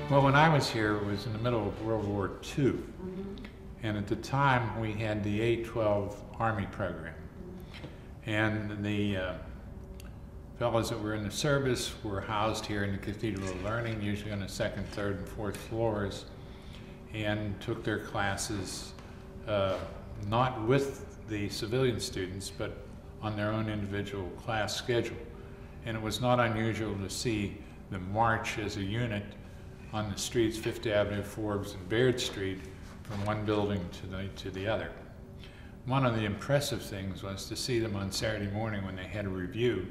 Well, when I was here, it was in the middle of World War II. And at the time, we had the A-12 Army program. And the fellows that were in the service were housed here in the Cathedral of Learning, usually on the second, third, and fourth floors, and took their classes not with the civilian students, but on their own individual class schedule. And it was not unusual to see them march as a unit on the streets, Fifth Avenue, Forbes, and Baird Street, from one building to the other. One of the impressive things was to see them on Saturday morning when they had a review.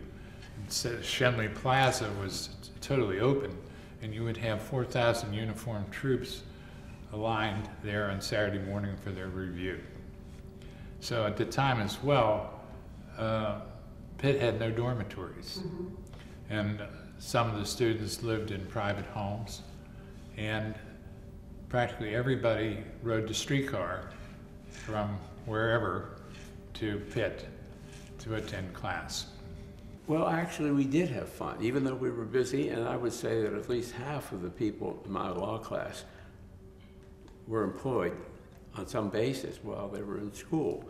Shenley Plaza was totally open, and you would have 4,000 uniformed troops aligned there on Saturday morning for their review. So at the time as well, Pitt had no dormitories. And some of the students lived in private homes, and practically everybody rode the streetcar from wherever to Pitt to attend class. Well, actually, we did have fun, even though we were busy, and I would say that at least half of the people in my law class were employed on some basis while they were in school.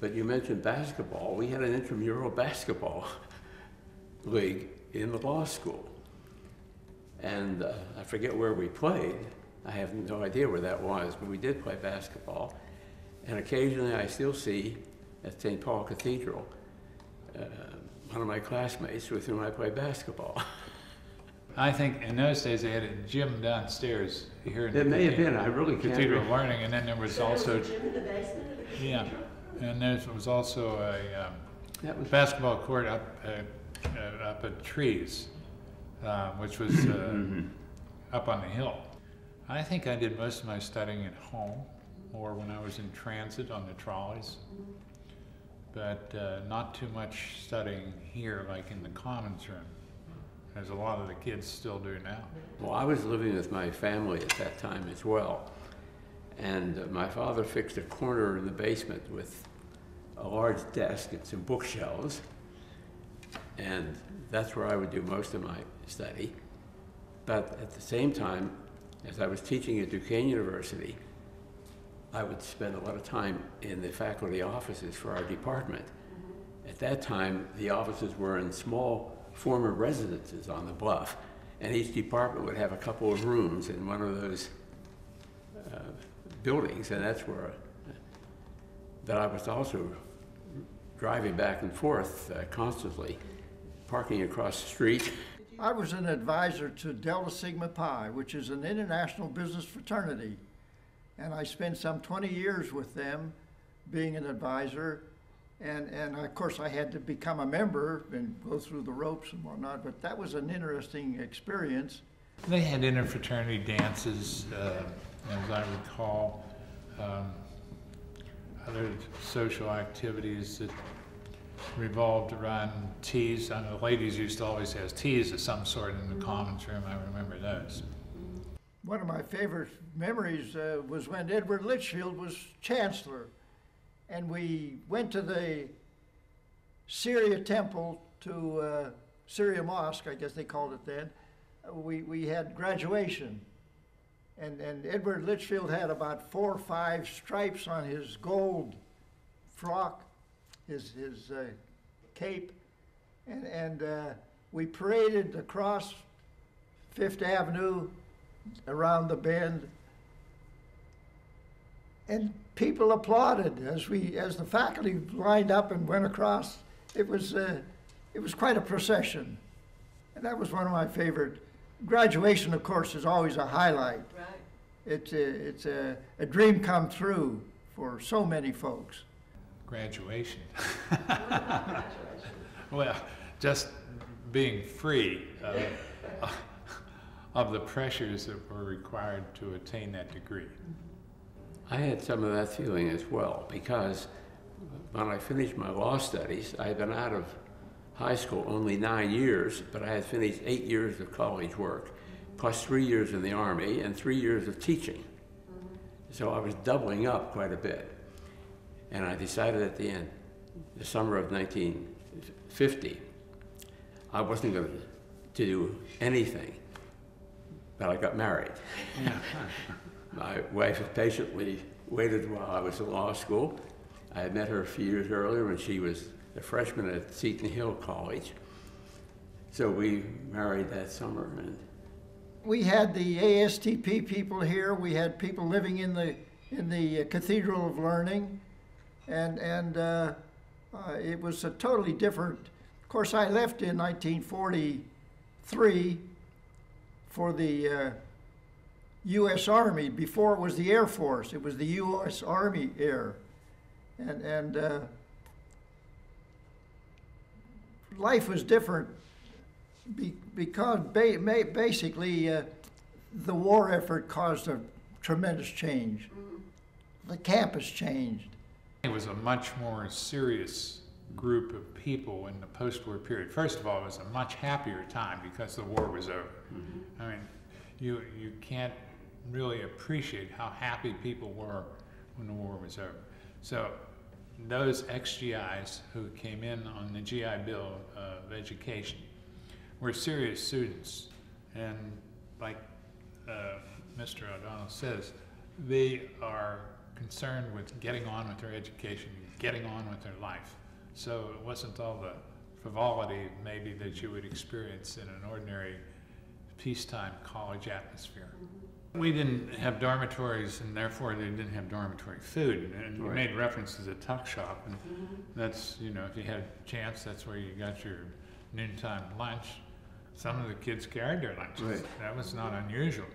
But you mentioned basketball. We had an intramural basketball league in the law school. And I forget where we played. I have no idea where that was, but we did play basketball. And occasionally I still see at St. Paul Cathedral one of my classmates with whom I play basketball. I think in those days they had a gym downstairs here in It may have been, I really can't Cathedral of Learning, and then there was also... There was a gym in the basement of the cathedral? Yeah, and there was also a basketball court up at Trees, which was up on the hill. I think I did most of my studying at home, or when I was in transit on the trolleys, but not too much studying here, like in the Commons room, as a lot of the kids still do now. Well, I was living with my family at that time as well, and my father fixed a corner in the basement with a large desk and some bookshelves, and that's where I would do most of my study. But at the same time, as I was teaching at Duquesne University, I would spend a lot of time in the faculty offices for our department. At that time, the offices were in small former residences on the bluff, and each department would have a couple of rooms in one of those buildings, and that's where that I was also driving back and forth constantly, parking across the street. I was an advisor to Delta Sigma Pi, which is an international business fraternity. And I spent some 20 years with them being an advisor. And of course, I had to become a member and go through the ropes and whatnot, but that was an interesting experience. They had interfraternity dances, as I recall, other social activities that revolved around teas. And the ladies used to always have teas of some sort in the Commons room. I remember those. One of my favorite memories was when Edward Litchfield was chancellor, and we went to the Syria Temple to Syria Mosque, I guess they called it then. We had graduation, and Edward Litchfield had about 4 or 5 stripes on his gold frock, his cape, and we paraded across Fifth Avenue around the bend, and people applauded as the faculty lined up and went across. It was quite a procession, and that was one of my favorite. Graduation, of course, is always a highlight. Right. It's a dream come true for so many folks. Graduation. Well, just being free of the pressures that were required to attain that degree. I had some of that feeling as well, because when I finished my law studies, I had been out of high school only 9 years, but I had finished 8 years of college work, plus 3 years in the Army and 3 years of teaching. So I was doubling up quite a bit. And I decided at the end, the summer of 1950, I wasn't going to do anything but I got married. My wife had patiently waited while I was in law school. I had met her a few years earlier when she was a freshman at Seton Hill College. So we married that summer. And we had the ASTP people here. We had people living in the Cathedral of Learning, and it was a totally different. Of course, I left in 1943 for the U.S. Army. Before it was the Air Force, it was the U.S. Army Air, and life was different because basically the war effort caused a tremendous change. The campus changed. It was a much more serious group of people in the post-war period. First of all, it was a much happier time because the war was over. I mean, you can't really appreciate how happy people were when the war was over. So those ex-GIs who came in on the GI Bill of education were serious students, and like Mr. O'Donnell says, they are concerned with getting on with their education, getting on with their life. So it wasn't all the frivolity maybe that you would experience in an ordinary peacetime college atmosphere. We didn't have dormitories, and therefore they didn't have dormitory food. And you made reference to the tuck shop, and that's, you know, if you had a chance, that's where you got your noontime lunch. Some of the kids carried their lunches. That was not unusual.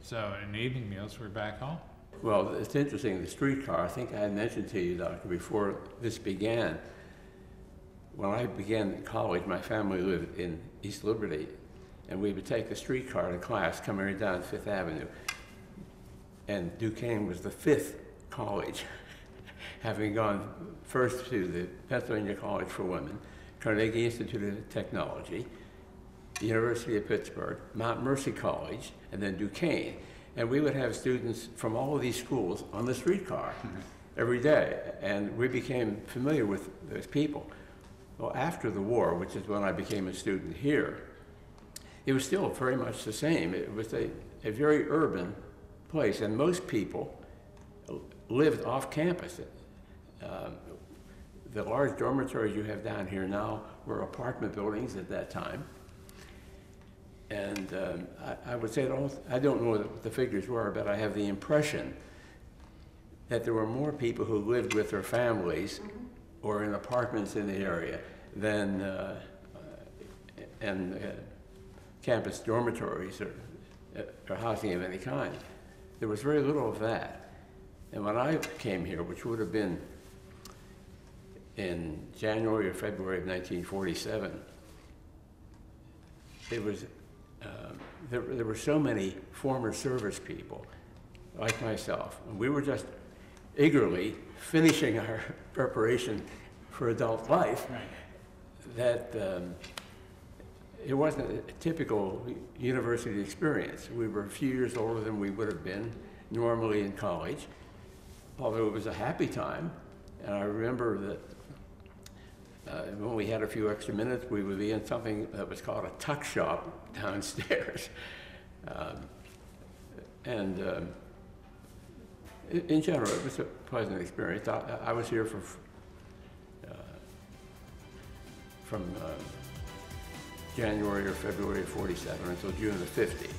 So in the evening meals, we're back home. well, it's interesting, the streetcar, I think I had mentioned to you, Doctor, before this began. When I began college, my family lived in East Liberty, and we would take the streetcar to class coming right down Fifth Avenue. And Duquesne was the fifth college, having gone first to the Pennsylvania College for Women, Carnegie Institute of Technology, the University of Pittsburgh, Mount Mercy College, and then Duquesne. And we would have students from all of these schools on the streetcar every day, and we became familiar with those people. Well, after the war, which is when I became a student here, it was still very much the same. It was a very urban place, and most people lived off campus. The large dormitories you have down here now were apartment buildings at that time. And I would say, I don't know what the figures were, but I have the impression that there were more people who lived with their families or in apartments in the area than campus dormitories or housing of any kind. There was very little of that. And when I came here, which would have been in January or February of 1947, it was, there were so many former service people like myself, and we were just eagerly finishing our preparation for adult life, that it wasn't a typical university experience. We were a few years older than we would have been normally in college, although it was a happy time. And I remember that when we had a few extra minutes, we would be in something that was called a tuck shop downstairs. In general, it was a pleasant experience. I was here from January or February of '47 until June of '50.